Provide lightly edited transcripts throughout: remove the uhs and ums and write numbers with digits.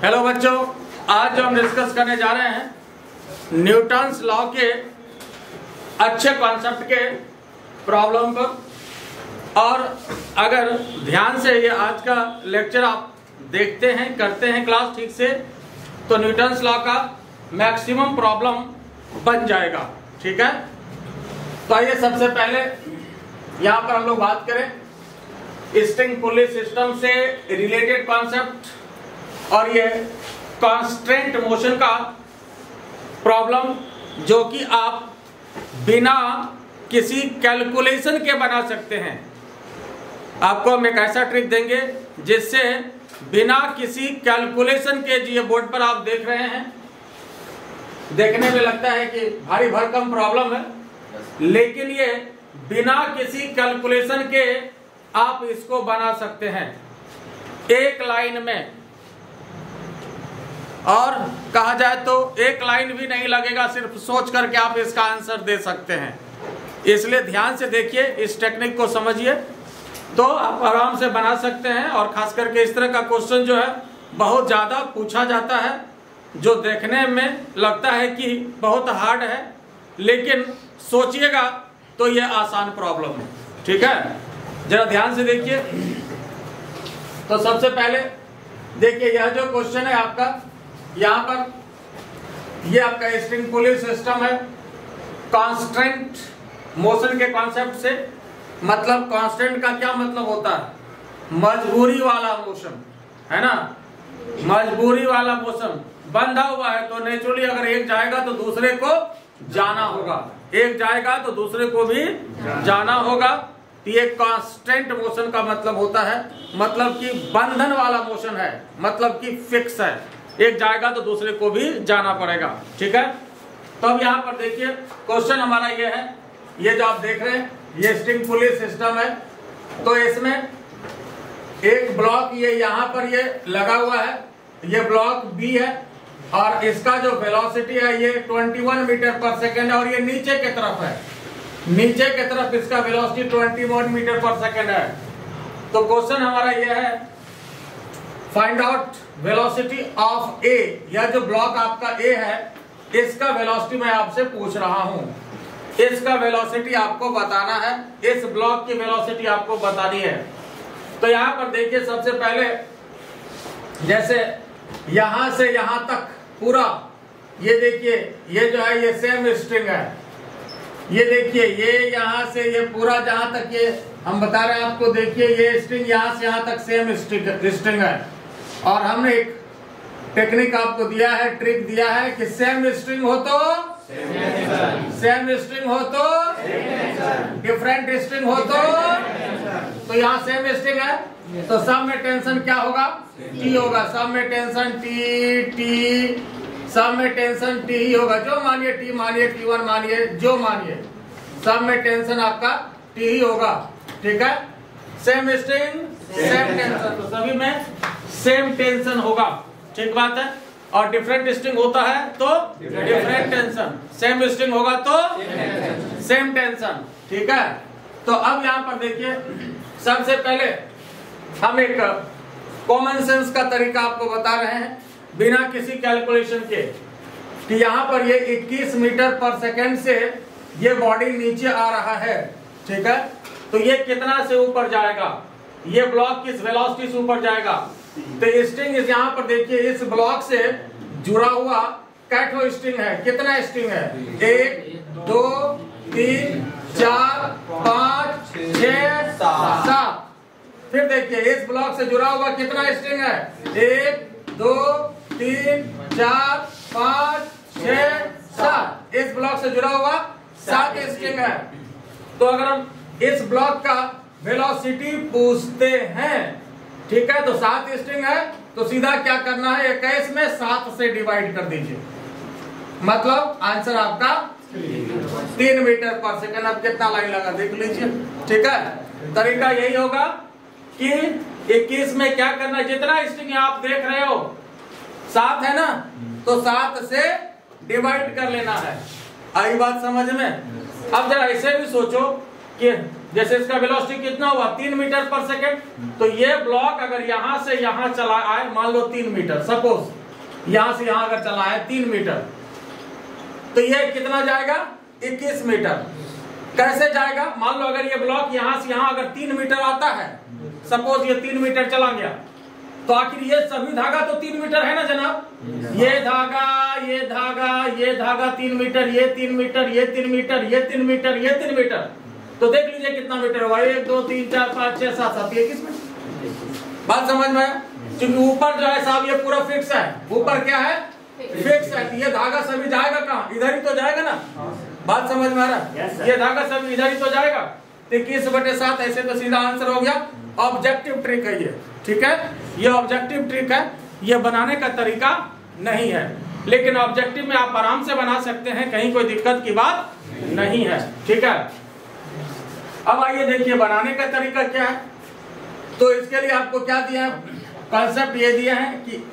Hello बच्चों, आज जो हम डिस्कस करने जा रहे हैं न्यूटन्स लॉ के अच्छे कॉन्सेप्ट के प्रॉब्लम पर। और अगर ध्यान से ये आज का लेक्चर आप देखते हैं, करते हैं क्लास ठीक से, तो न्यूटन्स लॉ का मैक्सिमम प्रॉब्लम बन जाएगा। ठीक है, तो आइए सबसे पहले यहाँ पर हम लोग बात करें स्ट्रिंग पुली सिस्टम से रिलेटेड कॉन्सेप्ट और ये कॉन्स्टेंट मोशन का प्रॉब्लम, जो कि आप बिना किसी कैलकुलेशन के बना सकते हैं। आपको हम एक ऐसा ट्रिक देंगे जिससे बिना किसी कैलकुलेशन के, ये बोर्ड पर आप देख रहे हैं, देखने में लगता है कि भारी भरकम प्रॉब्लम है, लेकिन ये बिना किसी कैलकुलेशन के आप इसको बना सकते हैं एक लाइन में। और कहा जाए तो एक लाइन भी नहीं लगेगा, सिर्फ सोच करके आप इसका आंसर दे सकते हैं। इसलिए ध्यान से देखिए, इस टेक्निक को समझिए तो आप आराम से बना सकते हैं। और खास करके इस तरह का क्वेश्चन जो है बहुत ज्यादा पूछा जाता है, जो देखने में लगता है कि बहुत हार्ड है, लेकिन सोचिएगा तो ये आसान प्रॉब्लम है। ठीक है, जरा ध्यान से देखिए। तो सबसे पहले देखिए, यह जो क्वेश्चन है आपका, यहाँ पर ये आपका स्ट्रिंग पुली सिस्टम है। कांस्टेंट मोशन के कॉन्सेप्ट से, मतलब कांस्टेंट का क्या मतलब होता है? मजबूरी वाला मोशन, है ना। मजबूरी वाला मोशन बंधा हुआ है तो नेचुरली अगर एक जाएगा तो दूसरे को जाना होगा, एक जाएगा तो दूसरे को भी जाना होगा। तो ये कांस्टेंट मोशन का मतलब होता है, मतलब कि बंधन वाला मोशन है, मतलब कि फिक्स है, एक जाएगा तो दूसरे को भी जाना पड़ेगा। ठीक है, तो अब यहाँ पर देखिए क्वेश्चन हमारा ये है, ये जो आप देख रहे हैं ये स्ट्रिंग पुली सिस्टम है। तो इसमें एक ब्लॉक ये यहाँ पर ये लगा हुआ है, ये ब्लॉक बी है, और इसका जो वेलोसिटी है ये 21 मीटर पर सेकेंड है, और ये नीचे की तरफ है, नीचे की तरफ इसका वेलोसिटी 21 मीटर पर सेकेंड है। तो क्वेश्चन हमारा ये है, फाइंड आउट वेलोसिटी ऑफ ए। यह जो ब्लॉक आपका ए है, इसका वेलोसिटी मैं आपसे पूछ रहा हूं, इसका वेलोसिटी आपको बताना है, इस ब्लॉक की वेलोसिटी आपको बतानी है। तो यहां पर देखिए, सबसे पहले जैसे यहां से यहां तक पूरा, ये देखिए ये जो है ये सेम स्ट्रिंग है, ये देखिए ये यहां से ये पूरा जहां तक ये हम बता रहे हैं आपको, देखिए ये स्ट्रिंग यहां से यहां तक सेम स्ट्रिंग है। और हमने एक टेक्निक आपको दिया है, ट्रिक दिया है कि सेम स्ट्रिंग हो तो सेम स्ट्रिंग हो तो डिफरेंट स्ट्रिंग हो तो यहाँ सेम स्ट्रिंग है, तो सब में टेंशन क्या होगा? टी होगा। सब में टेंशन टी, सब में टेंशन टी ही होगा। जो मानिए टी मानिए, T1 मानिए, जो मानिए, सब में टेंशन आपका टी ही होगा। ठीक है, सेम स्ट्रिंग सेम टेंशन, तो सभी में सेम टेंशन होगा। ठीक बात है। और डिफरेंट स्ट्रिंग होता है तो डिफरेंट टेंशन, सेम स्ट्रिंग होगा तो सेम टेंशन। ठीक है, तो अब यहाँ पर देखिए, सबसे पहले हम एक कॉमन सेंस का तरीका आपको बता रहे हैं बिना किसी कैलकुलेशन के, कि यहाँ पर ये 21 मीटर पर सेकेंड से ये बॉडी नीचे आ रहा है। ठीक है, तो ये कितना से ऊपर जाएगा? ये ब्लॉक किस वेलोसिटी से ऊपर जाएगा? तो स्ट्रिंग यहाँ पर देखिए, इस ब्लॉक से जुड़ा हुआ कैथो स्ट्रिंग है। कितना स्ट्रिंग है? 1 2 3 4 5 6 7। फिर देखिए इस ब्लॉक से जुड़ा हुआ कितना स्ट्रिंग है? 1 2 3 4 5 6 7। इस ब्लॉक से जुड़ा हुआ 7 स्ट्रिंग है। तो अगर हम इस ब्लॉक का वेलोसिटी पूछते हैं, ठीक है, तो 7 स्ट्रिंग है, तो सीधा क्या करना है, 21 में 7 से डिवाइड कर दीजिए, मतलब आंसर आपका 3 मीटर पर सेकेंड। अब कितना लाइन लगा देख लीजिए। ठीक है, तरीका यही होगा कि 21 में क्या करना है, जितना स्ट्रिंग आप देख रहे हो 7 है ना, तो 7 से डिवाइड कर लेना है। आई बात समझ में? अब जरा ऐसे भी सोचो कि जैसे इसका वेलोसिटी कितना हुआ 3 मीटर पर सेकेंड, तो ये ब्लॉक अगर यहां से यहां चला आए, मान लो 3 मीटर, सपोज यहां से यहां अगर चला है 3 मीटर, तो ये कितना जाएगा 21 मीटर। कैसे जाएगा? मान लो अगर ये ब्लॉक यहां से यहां अगर 3 मीटर आता है, सपोज ये 3 मीटर चला गया, तो आखिर ये सभी धागा तो 3 मीटर है ना जनाब? ये धागा, ये धागा, ये धागा 3 मीटर, ये 3 मीटर, ये 3 मीटर, ये 3 मीटर, ये 3 मीटर, तो देख लीजिए कितना मीटर हुआ, 1 2 3 4 5 6 7 7 21 मीटर। बात समझ में आया? क्योंकि ऊपर जो है साहब ये पूरा फिक्स है, ऊपर क्या है? फिक्स है। ये धागा सभी जाएगा कहाँ? इधर ही तो जाएगा ना। बात समझ में आ रहा है? ये धागा सभी इधर ही तो जाएगा। 21/7 ऐसे तो सीधा आंसर हो गया। ऑब्जेक्टिव ट्रिक है ये, ठीक है, ये ऑब्जेक्टिव ट्रिक है, ये बनाने का तरीका नहीं है, लेकिन ऑब्जेक्टिव में आप आराम से बना सकते हैं, कहीं कोई दिक्कत की बात नहीं है, ठीक है। अब आइए देखिए बनाने का तरीका क्या है। तो इसके लिए आपको क्या दिया है? कॉन्सेप्ट ये दिया है कि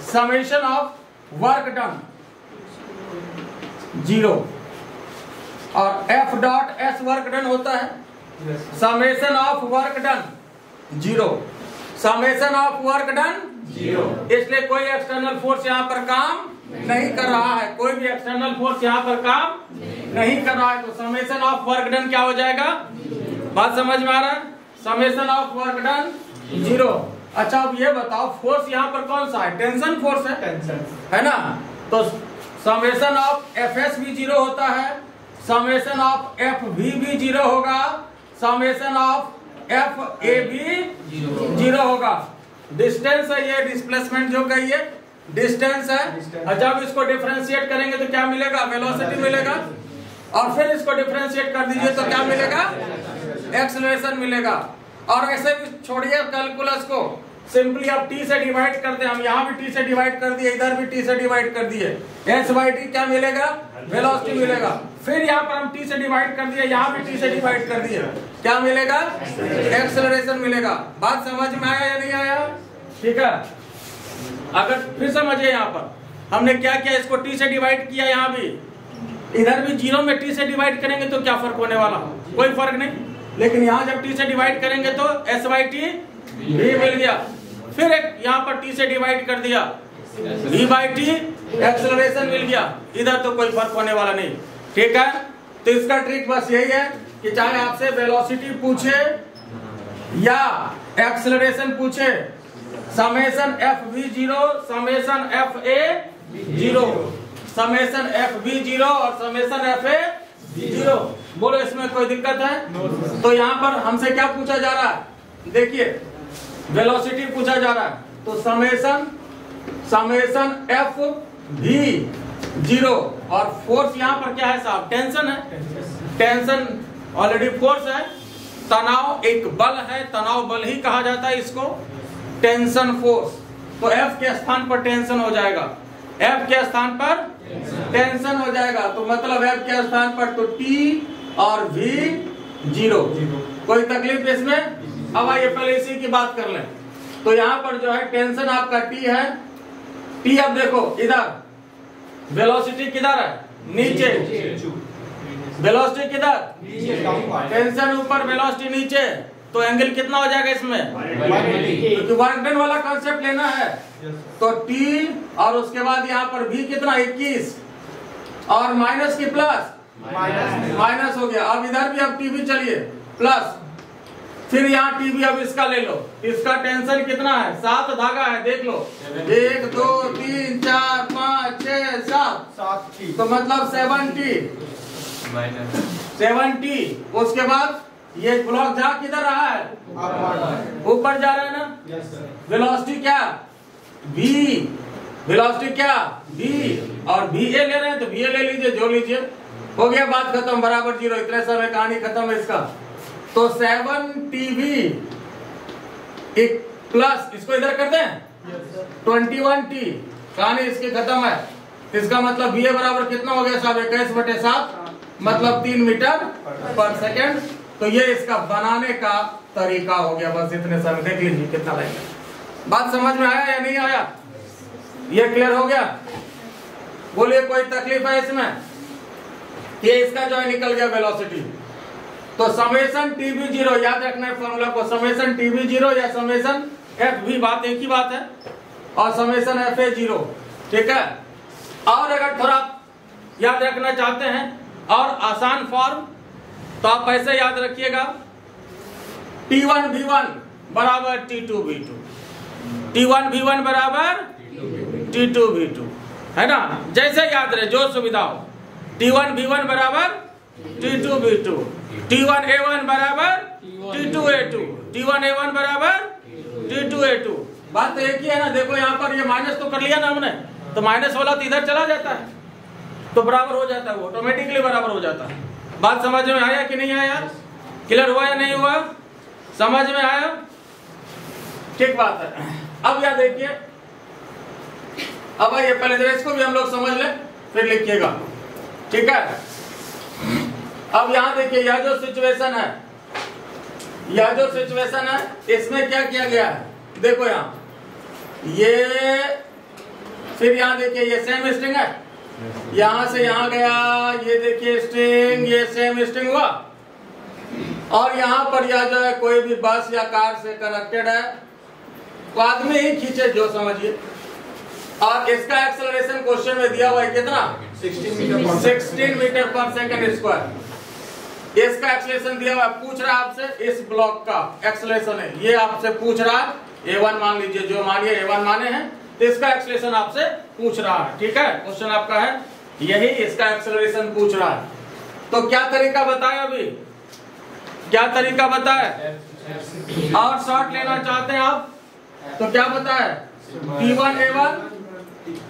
समेशन ऑफ वर्क डन 0 और F dot S work done होता है summation of work done 0, summation of work done 0। इसलिए कोई एक्सटर्नल फोर्स यहाँ पर काम नहीं कर रहा है, कोई भी एक्सटर्नल फोर्स यहाँ पर काम नहीं कर रहा है, तो समेशन ऑफ वर्क डन क्या हो जाएगा? बात समझ में आ रहा है? Summation of work done 0। अच्छा अब ये बताओ फोर्स यहाँ पर कौन सा है? टेंशन फोर्स है, टेंशन है ना। तो समेशन ऑफ एफ एस भी 0 होता है, समेशन ऑफ एफ भी 0 होगा, समेशन ऑफ एफ ए भी 0 होगा। डिस्टेंस है ये, डिस्प्लेसमेंट जो कहिए डिस्टेंस है, और जब इसको डिफरेंशिएट करेंगे तो क्या मिलेगा? वेलोसिटी मिलेगा, और फिर इसको डिफरेंशिएट कर दीजिए तो क्या मिलेगा? एक्सेलरेशन मिलेगा। और ऐसे भी छोड़िए कैलकुलस को, सिंपली आप टी से डिवाइड कर दे, हम यहाँ भी टी से डिवाइड कर दिए, इधर भी टी से डिवाइड कर दिए, एच बाई टी क्या मिलेगा? वेलोसिटी मिलेगा। फिर यहाँ पर हम टी से डिवाइड कर दिए, यहाँ भी टी से डिवाइड कर दिए, क्या मिलेगा? एक्सेलरेशन मिलेगा। बात समझ में आया या नहीं आया? ठीक है, अगर फिर समझिए यहाँ पर हमने क्या किया, इसको टी से डिवाइड किया, यहाँ भी इधर भी 0 में टी से डिवाइड करेंगे तो क्या फर्क होने वाला? कोई फर्क नहीं। लेकिन यहाँ जब टी से डिवाइड करेंगे तो एस बाई टी भी मिल गया, फिर एक यहाँ पर टी से डिवाइड कर दिया, v बाई टी एक्सेलरेशन मिल गया, इधर तो कोई फर्क होने वाला नहीं, ठीक है। तो इसका ट्रिक बस यही है कि चाहे आपसे वेलोसिटी पूछे या एक्सेलरेशन पूछे, summation F V 0, summation F A 0, summation F B 0 और समेशन एफ ए 0। बोलो इसमें कोई दिक्कत है? तो यहाँ पर हमसे क्या पूछा जा रहा है? देखिए वेलोसिटी पूछा जा रहा है, तो समेशन एफ भी 0 और फोर्स यहाँ पर क्या है साहब? टेंशन है, टेंशन ऑलरेडी फोर्स है, तनाव एक बल है, तनाव बल ही कहा जाता है इसको, टेंशन फोर्स। तो एफ के स्थान पर टेंशन हो जाएगा, एफ के स्थान पर टेंशन हो जाएगा, तो मतलब एफ के स्थान पर तो टी और भी 0। कोई तकलीफ इसमें? अब आइए पहले इसी की बात कर लें। तो यहाँ पर जो है टेंशन आपका टी है, टी अब देखो इधर वेलोसिटी किधर है? नीचे, वेलोसिटी किधर? टेंशन ऊपर, वेलोसिटी नीचे, तो एंगल कितना हो जाएगा इसमें? क्योंकि वर्क डन वाला कॉन्सेप्ट लेना है, तो टी और उसके बाद यहाँ पर भी कितना? 21 और माइनस की प्लस, माइनस हो गया। अब इधर भी अब टी भी चलिए प्लस, फिर यहाँ टी भी अब इसका ले लो, इसका टेंशन कितना है? 7 धागा है, देख लो 1 2 3 4 5 6 7, तो मतलब 70। उसके बाद ये ब्लॉक जा किधर रहा है? ऊपर जा रहा है ना। वेलोसिटी क्या? v, वेलोसिटी क्या? v, और va ले रहे हैं तो va ले लीजिए, जो लीजिए, हो गया, बात खत्म, बराबर 0। इतने समय कहानी खत्म है इसका। तो 7tv एक प्लस, इसको इधर कर दें 21t, कहानी इसकी खत्म है। इसका मतलब va बराबर कितना हो गया साहब? 21/7, मतलब 3 मीटर पर सेकेंड। तो ये इसका बनाने का तरीका हो गया, बस इतने समय देख लीजिए कितना लगेगा। बात समझ में आया या नहीं आया? ये क्लियर हो गया? बोलिए कोई तकलीफ है इसमें? ये इसका जो है निकल गया वेलोसिटी, तो समेशन TB0 याद रखना है फॉर्मूला को, समेशन TB0 या समेशन FB बात एक ही बात है, और समेशन FA0, ठीक है। और अगर थोड़ा याद रखना चाहते हैं और आसान फॉर्म तो आप ऐसे याद रखिएगा, T1V1 बराबर T2V2, T1V1 बराबर T2V2, है ना। जैसे याद रहे जो सुविधा हो, T1V1 बराबर T2V2, T1A1 बराबर T2A2, T1A1 बराबर T2A2। बात तो एक ही है ना। देखो यहाँ पर ये माइनस तो कर लिया ना हमने, तो माइनस वाला तो इधर चला जाता है तो बराबर हो जाता है, वो ऑटोमेटिकली बराबर हो जाता है। बात समझ में आया कि नहीं आया? क्लियर हुआ या नहीं हुआ? समझ में आया? ठीक बात है। अब यह देखिए, अब ये पहले इसको भी हम लोग समझ ले फिर लिखिएगा, ठीक है। अब यहां देखिए, यह जो सिचुएशन है, यह जो सिचुएशन है इसमें क्या किया गया है, देखो यहां ये, फिर यहां देखिए ये सेम स्ट्रिंग है, यहां से यहां गया, ये देखिए स्ट्रिंग, ये सेम स्ट्रिंग हुआ, और यहां पर यह जो है कोई भी बस या कार से कनेक्टेड है तो आदमी ही खींचे जो समझिए। और इसका एक्सेलरेशन क्वेश्चन में दिया हुआ है कितना, 16 मीटर पर सेकंड स्क्वायर। इसका एक्सेलरेशन दिया हुआ है, पूछ रहा है आपसे इस ब्लॉक का एक्सेलरेशन है, ये आपसे पूछ रहा है, A1 मान लीजिए, जो मानिए A1 माने हैं, तो इसका एक्सेलरेशन आपसे पूछ रहा है, ठीक है। क्वेश्चन आपका है यही, इसका एक्सेलरेशन पूछ रहा है। तो क्या तरीका बताए, अभी क्या तरीका बताए, और शॉर्ट लेना चाहते हैं आप तो क्या बताए,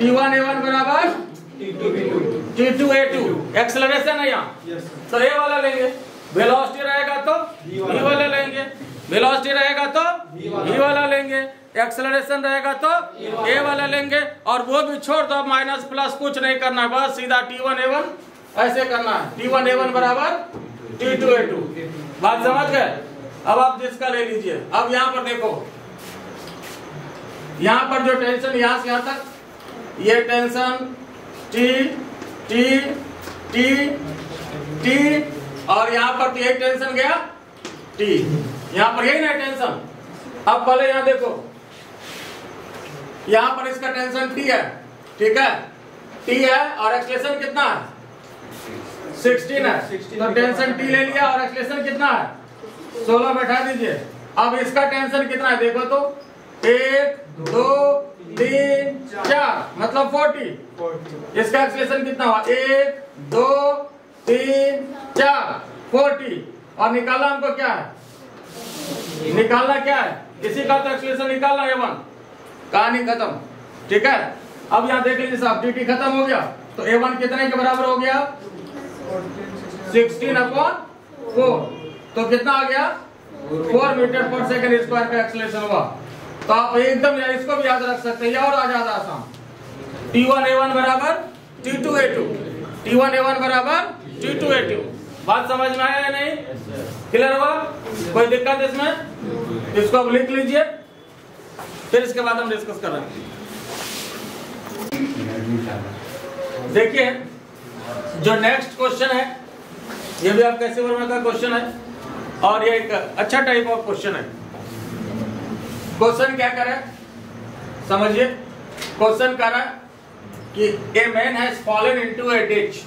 T1A1 बराबर T2A2, एक्सेलरेशन है यहाँ, तो A वाला लेंगे, वेलोसिटी रहेगा तो V वाला लेंगे, वेलोसिटी रहेगा तो V वाला लेंगे, एक्सेलरेशन रहेगा तो A वाला लेंगे, और वो भी छोड़ दो, माइनस प्लस कुछ नहीं करना है, बस सीधा T1A1 ऐसे करना है, T1A1 बराबर T2A2। बात समझ गए? अब आप जिसका ले लीजिए। अब यहाँ पर देखो, यहाँ पर जो टेंशन यहाँ से यहाँ तक, ये tension T T T T, और यहाँ पर तो यही टेंशन गया T, यहाँ पर यही ना टेंशन। अब पहले यहाँ देखो, यहाँ पर इसका टेंशन T है, ठीक है, T है, और एक्सेलरेशन कितना है, 16 है, तो टेंशन T ले लिया, और एक्सेलरेशन कितना है, 16 बैठा दीजिए। अब इसका टेंशन कितना है देखो तो, 1 2 3 4 मतलब 40। इसका एक्सेलरेशन कितना हुआ, 1 2 3 4 40, और निकालना हमको क्या है, निकालना क्या है, इसी का तो एक्सेलरेशन निकालना है A1, कहानी खत्म, ठीक है। अब यहाँ देख लीजिए साहब, dt खत्म हो गया, तो A1 कितने के बराबर हो गया, 16/4, तो कितना आ गया, 4 मीटर पर सेकंड स्क्वायर का एक्सेलरेशन हुआ। तो आप एकदम इसको भी याद रख सकते हैं, और आ जाता आसान, T1A1 बराबर T2A2, T1A1 बराबर T2A2। बात समझ में आया या नहीं, क्लियर हुआ, कोई दिक्कत इसमें, इसको अब लिख लीजिए, फिर इसके बाद हम डिस्कस कर रहे हैं। देखिए जो नेक्स्ट क्वेश्चन है, ये भी आपका ऐसे वर्मा का क्वेश्चन है, और ये एक अच्छा टाइप ऑफ क्वेश्चन है। क्वेश्चन क्या कर रहा है समझिए, क्वेश्चन कर रहा है कि a man has fallen into A ditch,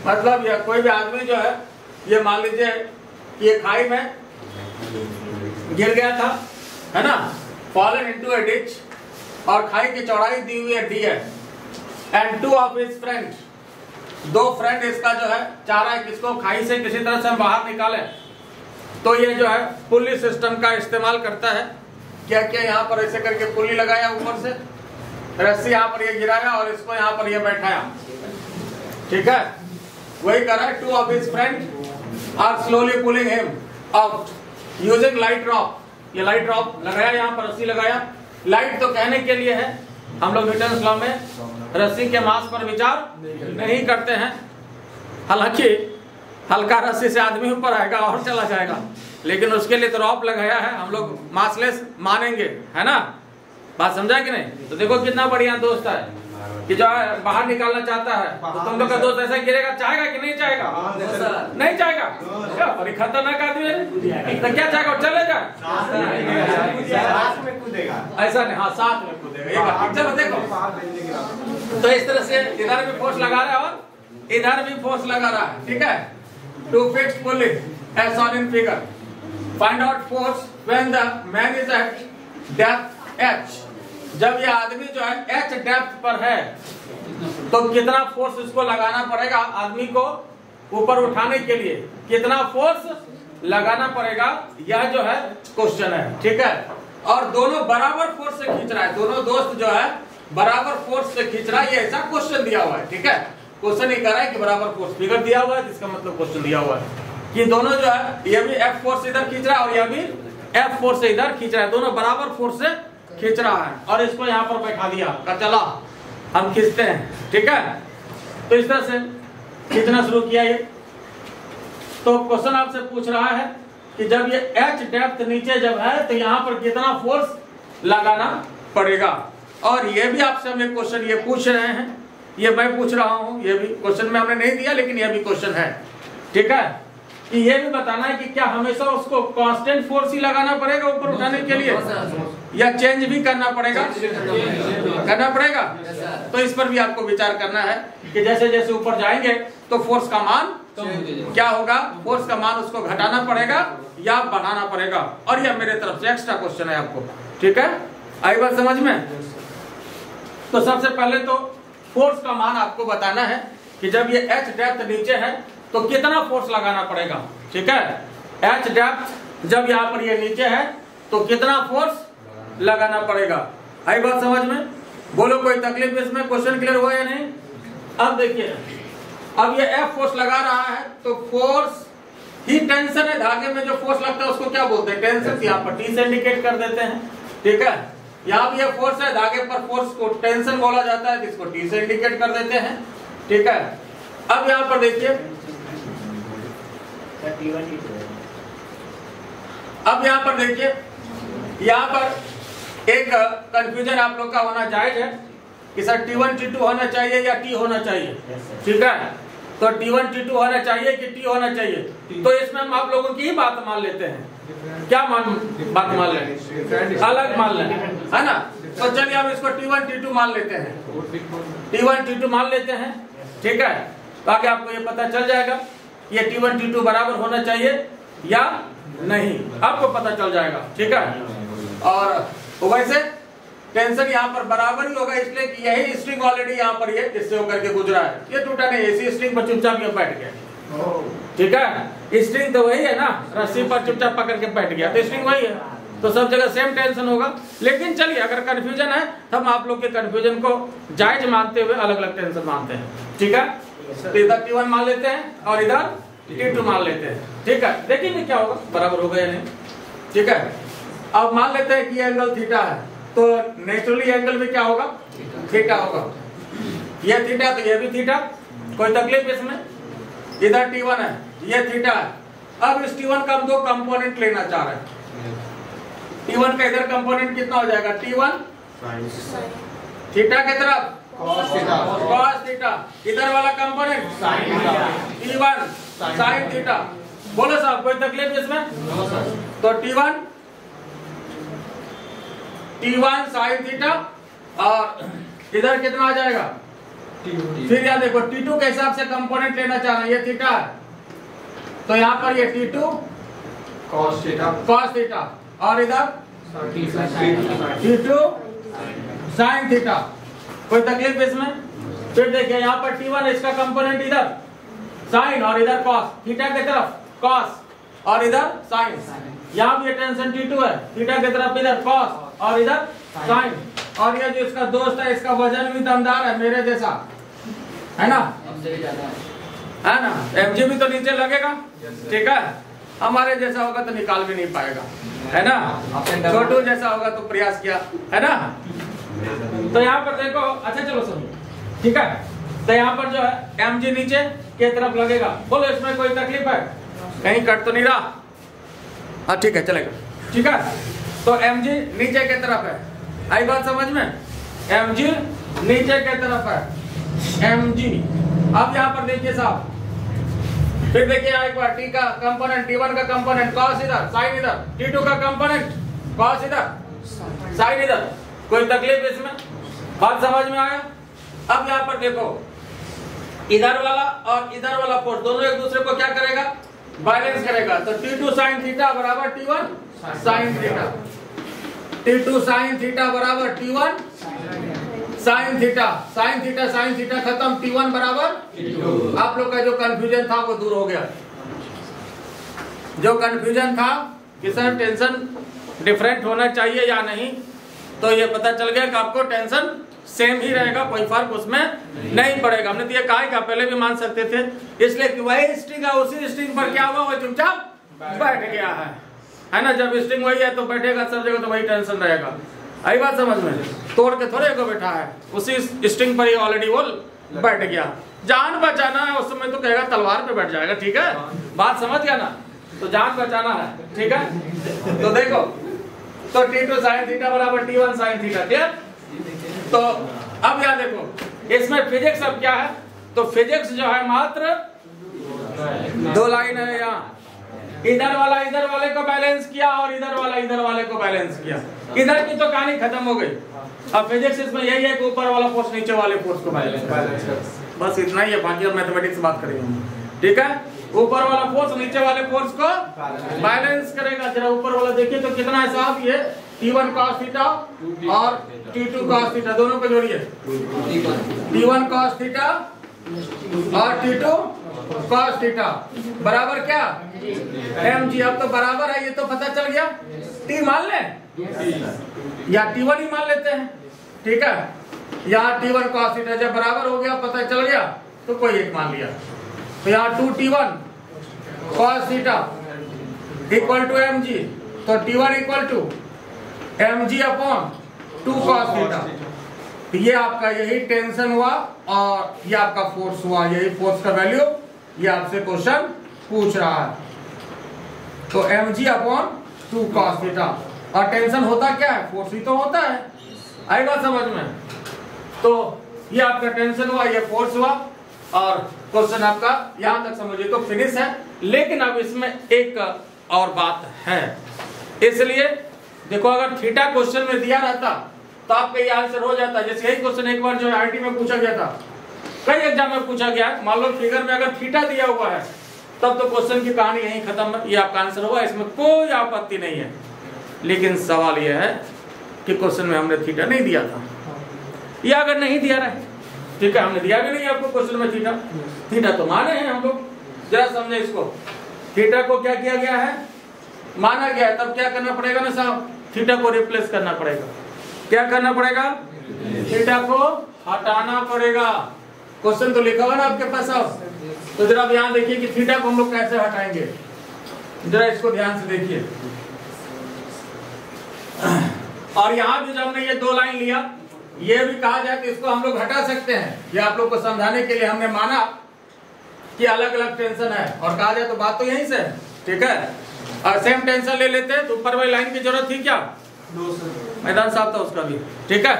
मतलब यह कोई भी आदमी जो है, ये मान लीजिए कि ये खाई में गिर गया था, है ना, फॉलन इनटू ए डिच, और खाई की चौड़ाई दी हुई है D है, and 2 of his friends, 2 friend इसका जो है चाह रहा है किसको, खाई से किसी तरह से हम बाहर निकाले। तो ये जो है पुली सिस्टम का इस्तेमाल करता है, क्या क्या यहाँ पर ऐसे करके पुली लगाया, ऊपर से रस्सी यहाँ पर ये गिराया, और इसको यहाँ पर ये बैठाया, ठीक है, वही कर रहा है। 2 of his friends are slowly pulling him out using light rope, ये लाइट ड्रॉप लगाया, यहाँ पर रस्सी लगाया। लाइट तो कहने के लिए है, हम लोग न्यूटन लॉ में रस्सी के मास पर विचार नहीं करते हैं, हालांकि हल्का रस्सी से आदमी ऊपर आएगा और चला जाएगा, लेकिन उसके लिए तो रॉप लगाया है, हम लोग मासलेस मानेंगे, है ना, बात समझा कि नहीं। तो देखो कितना बढ़िया दोस्त है, कि जो है बाहर निकालना चाहता है तो तुम लोग का दोस्त ऐसा गिरेगा, चाहेगा कि नहीं चाहेगा? नहीं चाहेगा। क्या बड़ी खतरनाक आदमी है, तो क्या चाहेगा? चलेगा ऐसा नहीं, हाँ साथ में कूदेगा, ये बात। चलो देखो, तो इस तरह से इधर भी फोर्स लगा रहा है और इधर भी फोर्स लगा रहा है, ठीक है। To fix pulley as on in figure, find out force when the man is at depth h। जब ये आदमी जो है h डेप्थ पर है तो कितना फोर्स इसको लगाना पड़ेगा, आदमी को ऊपर उठाने के लिए कितना फोर्स लगाना पड़ेगा, यह जो है क्वेश्चन है, ठीक है। और दोनों बराबर फोर्स से खींच रहा है, दोनों दोस्त जो है बराबर फोर्स से खींच रहा है, ये ऐसा क्वेश्चन दिया हुआ है, ठीक है। क्वेश्चन ही कर रहा है कि बराबर फोर्स, फिगर दिया हुआ है जिसका मतलब क्वेश्चन दिया हुआ है कि दोनों जो है, ये भी F फोर्स इधर खींच रहा है और यह भी F फोर्स से इधर खींच रहा है, दोनों बराबर फोर्स से खींच रहा है। और इसको यहाँ पर बैठा दिया, चला हम खींचते हैं, ठीक है। तो इस तरह से खींचना शुरू किया ये। तो क्वेश्चन आपसे पूछ रहा है कि जब ये h डेप्थ नीचे जब है तो यहाँ पर कितना फोर्स लगाना पड़ेगा। और ये भी आपसे हमें क्वेश्चन ये पूछ रहे हैं, ये मैं पूछ रहा हूँ, ये भी क्वेश्चन में हमने नहीं दिया लेकिन ये भी क्वेश्चन है, ठीक है। कि ये भी बताना है कि क्या हमेशा उसको कांस्टेंट फोर्स ही लगाना पड़ेगा ऊपर उठाने के लिए या चेंज भी करना पड़ेगा? करना पड़ेगा। तो इस पर भी आपको विचार करना है कि जैसे जैसे ऊपर जाएंगे तो फोर्स का मान क्या होगा, फोर्स का मान उसको घटाना पड़ेगा या बढ़ाना पड़ेगा। और यह मेरे तरफ से एक्स्ट्रा क्वेश्चन है आपको, ठीक है। आई बात समझ में? तो सबसे पहले तो फोर्स का मान आपको बताना है कि जब ये h डेप्थ नीचे है तो कितना फोर्स लगाना पड़ेगा, ठीक है। h डेप्थ जब यहाँ पर ये नीचे है तो कितना फोर्स लगाना पड़ेगा। आई बात समझ में? बोलो कोई तकलीफ इसमें? क्वेश्चन क्लियर हुआ या नहीं? अब देखिए, अब ये F फोर्स लगा रहा है तो फोर्स ही टेंशन है, धागे में जो फोर्स लगता है उसको क्या बोलते हैं? टेंशन। यहाँ पर T से इंडिकेट कर देते हैं, ठीक है। यहाँ भी ये फोर्स है, धागे पर फोर्स को टेंशन बोला जाता है जिसको T से इंडिकेट कर देते हैं, ठीक है। अब यहाँ पर देखिए, अब यहाँ पर देखिए, यहाँ पर एक कंफ्यूजन आप लोग का होना जायज है कि सर T1 T2 होना चाहिए या T होना चाहिए, ठीक है। तो T1 T2 होना चाहिए कि T होना चाहिए? तो इसमें हम आप लोगों की ही बात मान लेते हैं। क्या बात मान लें? अलग मान लें, है ना। तो चलिए हम इसको T1 T2 मान लेते हैं, T1 T2 मान लेते हैं, ठीक है। ताकि आपको ये पता चल जाएगा ये T1 T2 बराबर होना चाहिए या नहीं, आपको पता चल जाएगा, ठीक है। और वैसे टेंशन यहाँ पर बराबर ही होगा, इसलिए कि यही स्ट्रिंग ऑलरेडी यहाँ पर ये इससे होकर के गुजरा है, ये टूटा नहीं, इसी स्ट्रिंग पर चुपचाप ये बैठ गया, ठीक है। स्ट्रिंग तो वही है ना, रस्सी पर चुपचाप पकड़ के बैठ गया, तो स्ट्रिंग वही है, तो सब जगह सेम टेंशन होगा। लेकिन चलिए अगर कंफ्यूजन है तो हम आप लोग के कंफ्यूजन को जायज मानते हुए अलग अलग टेंशन मानते हैं, ठीक है। तो इधर T1 मान लेते हैं और इधर T2 मान लेते हैं, ठीक है। देखेंगे क्या होगा, बराबर होगा या नहीं, ठीक है। अब मान लेते हैं कि ये एंगल थीटा है, तो नेचुरली एंगल में क्या होगा? थीटा होगा। ये थीटा तो ये भी थीटा, कोई तकलीफ इसमें? इधर T1 है, ये थीटा है। अब इस T1 का हम दो कंपोनेंट लेना चाह रहे हैं। T1 का इधर कंपोनेंट कितना हो जाएगा? T1 थीटा की तरफ cos थीटा, इधर वाला कंपोनेंट T1 sin थीटा। बोलो साहब कोई तकलीफ इसमें? तो T1 sin थीटा और इधर कितना आ जाएगा? फिर यहाँ देखो T2 के हिसाब से कंपोनेंट लेना चाह रहे हैं, ये थीटा है तो यहाँ पर ये T2 cos थीटा और इधर T2 sin थीटा। कोई तकलीफ इसमें? फिर देखिए यहाँ पर T1 इसका कंपोनेंट इधर sin और इधर cos, थीटा की तरफ cos और इधर sin। यहाँ भी टेंशन T2 है, थीटा की तरफ इधर cos और इधर sin। और ये जो इसका दोस्त है इसका वजन भी दमदार है, मेरे जैसा है ना, है ना। mg भी तो नीचे लगेगा, ठीक है। हमारे जैसा होगा तो निकाल भी नहीं पाएगा, है ना। छोटू जैसा होगा तो प्रयास किया, है ना। तो यहाँ पर देखो, अच्छा चलो समझो, ठीक है। तो यहाँ पर जो है mg नीचे की तरफ लगेगा। बोलो इसमें कोई तकलीफ है? कहीं कट तो नहीं रहा? हाँ ठीक है, चलेगा, ठीक है। तो mg नीचे की तरफ है, आई बात समझ में? mg नीचे की तरफ है mg। अब यहाँ पर देखिए साहब, फिर देखिए यहाँ एक बार t का कंपोनेंट, t1 का कंपोनेंट cos इधर, sin इधर, t2 का कंपोनेंट cos इधर, sin इधर। कोई तकलीफ इसमें? बात समझ में आया? अब यहाँ पर देखो, इधर वाला और इधर वाला फोर्स दोनों एक दूसरे को क्या करेगा? बैलेंस करेगा। तो t2 sin थीटा बराबर t1 sin theta, t2 sin theta बराबर t1 sin theta, sin theta खत्म, t1 बराबर। आप लोग का जो कंफ्यूजन था वो दूर हो गया। जो कंफ्यूजन था कि सर टेंशन डिफरेंट होना चाहिए या नहीं, तो ये पता चल गया कि आपको टेंशन सेम ही रहेगा, कोई फर्क उसमें नहीं पड़ेगा। हमने तो ये कहा कि पहले भी मान सकते थे, इसलिए कि वही स्ट्रिंग है, उसी स्ट्रिंग पर क्या हुआ, वो चुपचाप बैठ गया है ना। जब स्ट्रिंग वही है तो बैठेगा सब जगह, तो वही टेंशन रहेगा। आई बात समझ में? तोड़ के थोड़े को बैठा है, उसी स्ट्रिंग पर ही ऑलरेडी वो बैठ गया। जान बचाना है उस समय तो कहेगा तलवार पे बैठ जाएगा, ठीक है? बात समझ गया ना? तो जान बचाना है, ठीक है? तो देखो, तो t2 sin थीटा बराबर t1 sin थीटा, क्लियर? तो अब यहाँ देखो, इसमें फिजिक्स अब क्या है? तो फिजिक्स जो है मात्र दो लाइन है यहाँ। इधर वाला इधर वाले को बैलेंस किया और इधर वाला इधर वाले को बैलेंस किया। इधर की तो कहानी खत्म हो गई। अब फिजिक्स इसमें यही है कि ऊपर वाला फोर्स नीचे वाले फोर्स को बैलेंस कर, बस इतना ही है। बाकी अब मैथमेटिक्स बात करेंगे, ठीक है? ऊपर वाला फोर्स नीचे वाले फोर्स को बैलेंस करेगा। जरा ऊपर वाला देखिए तो कितना है साहब, ये t1 cos थीटा और t2 cos थीटा, दोनों को जोड़िए। t1 cos थीटा और t2 cos थीटा बराबर क्या? mg। अब तो बराबर है, ये तो पता चल गया। t मान ले या t1 ही मान लेते हैं, ठीक है? यहाँ t1 cos थीटा जब बराबर हो गया, पता चल गया, तो कोई एक मान लिया। तो यहाँ 2t1 cos theta equal to mg, तो t1 equal to mg upon 2 cos theta. ये आपका यही टेंशन हुआ और ये आपका फोर्स हुआ, यही फोर्स का वैल्यू ये आपसे क्वेश्चन पूछ रहा है। तो mg अपॉन 2 cos थीटा। और टेंशन होता क्या है? फोर्स ही तो होता है। आई बात समझ में? तो ये आपका टेंशन हुआ, ये फोर्स हुआ, और क्वेश्चन आपका यहां तक समझिए तो फिनिश है। लेकिन अब इसमें एक और बात है, इसलिए देखो, अगर थीटा क्वेश्चन में दिया रहता तो आपका ये आंसर हो जाता। जैसे यही क्वेश्चन एक बार जो है आईटी में पूछा गया था, कई एग्जाम में पूछा गया है। मान लो फिगर में अगर थीटा दिया हुआ है, तब तो क्वेश्चन की कहानी यही खत्म, ये आपका आंसर हुआ, इसमें कोई आपत्ति नहीं है। लेकिन सवाल यह है कि क्वेश्चन में हमने थीटा नहीं दिया था, या अगर नहीं दिया रहे, ठीक है, हमने दिया भी नहीं आपको क्वेश्चन में थीटा, थीटा तो माने हैं हम लोग। जरा समझे इसको, थीटा को क्या किया गया है? माना गया है। तब क्या करना पड़ेगा ना साहब? थीटा को रिप्लेस करना पड़ेगा। क्या करना पड़ेगा? थीटा को हटाना पड़ेगा। क्वेश्चन तो लिखा हुआ ना आपके पास साहब। तो जरा यहाँ देखिए कि थीटा को हम लोग कैसे हटाएंगे, जरा इसको ध्यान से देखिए। और यहाँ भी जब हमने ये दो लाइन लिया, ये भी कहा जाए कि इसको हम लोग हटा सकते हैं। ये आप लोग को समझाने के लिए हमने माना कि अलग अलग टेंशन है, और कहा जाए तो बात तो यहीं से है, ठीक है? और सेम टेंशन ले लेते हैं तो ऊपर वाली लाइन की जरूरत थी क्या? मैदान साहब था उसका भी, ठीक है?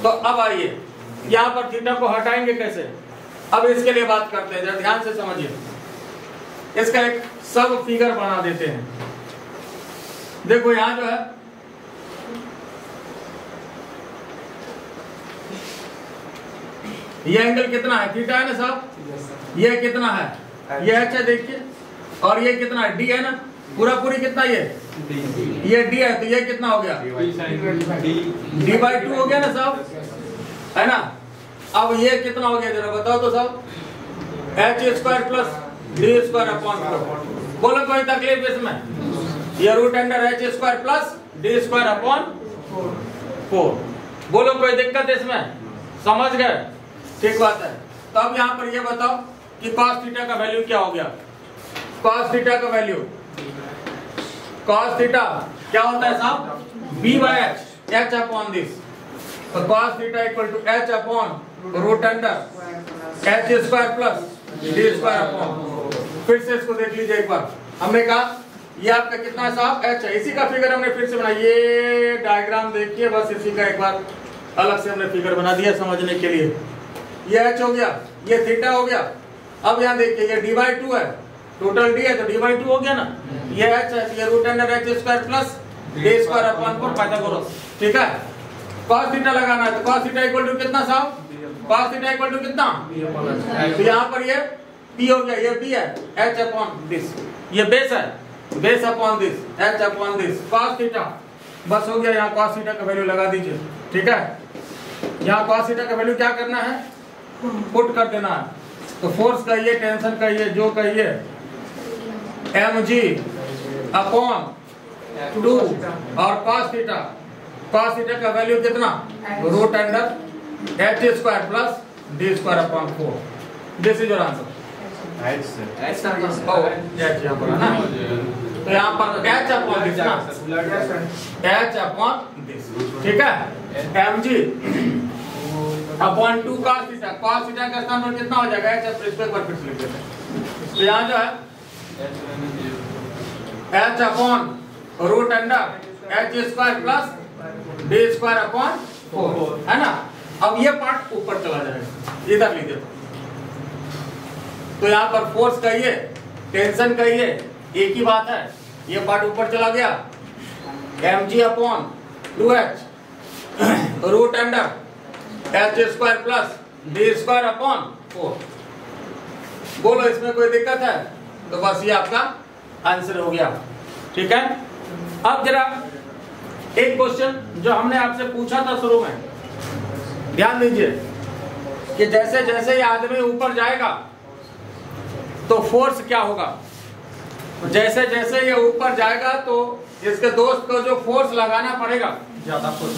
तो अब आइए यहाँ पर थीटा को हटाएंगे कैसे, अब इसके लिए बात करते हैं। जरा ध्यान से समझिए, इसका एक सब फिगर बना देते हैं। देखो यहाँ जो है ये एंगल कितना है? थीटा है ना साहब? ये कितना है? ये h है, देखिए। और ये कितना है? d है ना? पूरा पूरी कितना ये d है, तो ये कितना हो गया? d/2 हो गया ना साहब, है ना? अब ये कितना हो गया जरा बताओ तो साहब? h² plus d² upon 4। बोलो कोई तकलीफ इसमें? ये root under h² plus d² upon 4। बोलो कोई दिक्कत इसमें? समझ गए? ठीक बात है। तो अब यहाँ पर ये बताओ कि cos थीटा का वैल्यू क्या हो गया? cos थीटा का वैल्यू, cos थीटा क्या होता है साहब? b/h, h upon this. तो cos theta equal to h upon root under h² plus d² upon. फिर से इसको देख लीजिए एक बार। हमने कहा ये आपका कितना है साहब? h है। इसी का फिगर हमने फिर से बनाया। ये डायग्राम देखिए, बस इसी का एक बार अलग से हमने फिगर बना दिया समझने के लिए। ये h हो गया, ये थीटा हो गया। अब यहाँ देखिए ये d/2 है, टोटल d है तो d/2 हो गया ना। ये h है, ये root under h square plus d square upon 4 Pythagoras. ठीक है, cos थीटा लगाना है तो cos थीटा इक्वल टू कितना साहब? cos थीटा इक्वल टू कितना? तो यहाँ पर ये p हो गया, ये p है, h अपॉन दिस, ये बेस है, base upon this, h upon this, cos theta. बस हो गया, यहाँ cos थीटा का वैल्यू लगा दीजिए। ठीक है, यहाँ cos थीटा का वैल्यू क्या करना है? पुट कर देना है। तो फोर्स कहिए, टेंशन कहिए, जो कहिए, mg अपॉन 2 और cos थीटा, cos थीटा का वैल्यू कितना? Root under h square plus d square upon 4। This is your answer. यहाँ पर है ना, तो यहाँ पर h अपॉन दिस ना, h अपॉन दिस। ठीक है, mg upon 2 cos theta, cos theta का स्थान पर कितना हो जाएगा? h इस पर फिर से लिख देते हैं। तो यहाँ जो है h upon root under h square plus d square upon 4 है ना। अब ये पार्ट ऊपर चला जाएगा, इधर लिख देते। तो यहाँ पर फोर्स कहिए, टेंशन कहिए, एक ही बात है। ये पार्ट ऊपर चला गया, mg upon 2h root under h square plus d square upon 4। बोलो इसमें कोई दिक्कत है? तो बस ये आपका आंसर हो गया। ठीक है, अब जरा एक क्वेश्चन जो हमने आपसे पूछा था शुरू में, ध्यान दीजिए कि जैसे जैसे ये आदमी ऊपर जाएगा तो फोर्स क्या होगा? जैसे जैसे ये ऊपर जाएगा तो इसके दोस्त को जो फोर्स लगाना पड़ेगा, ज्यादा फोर्स,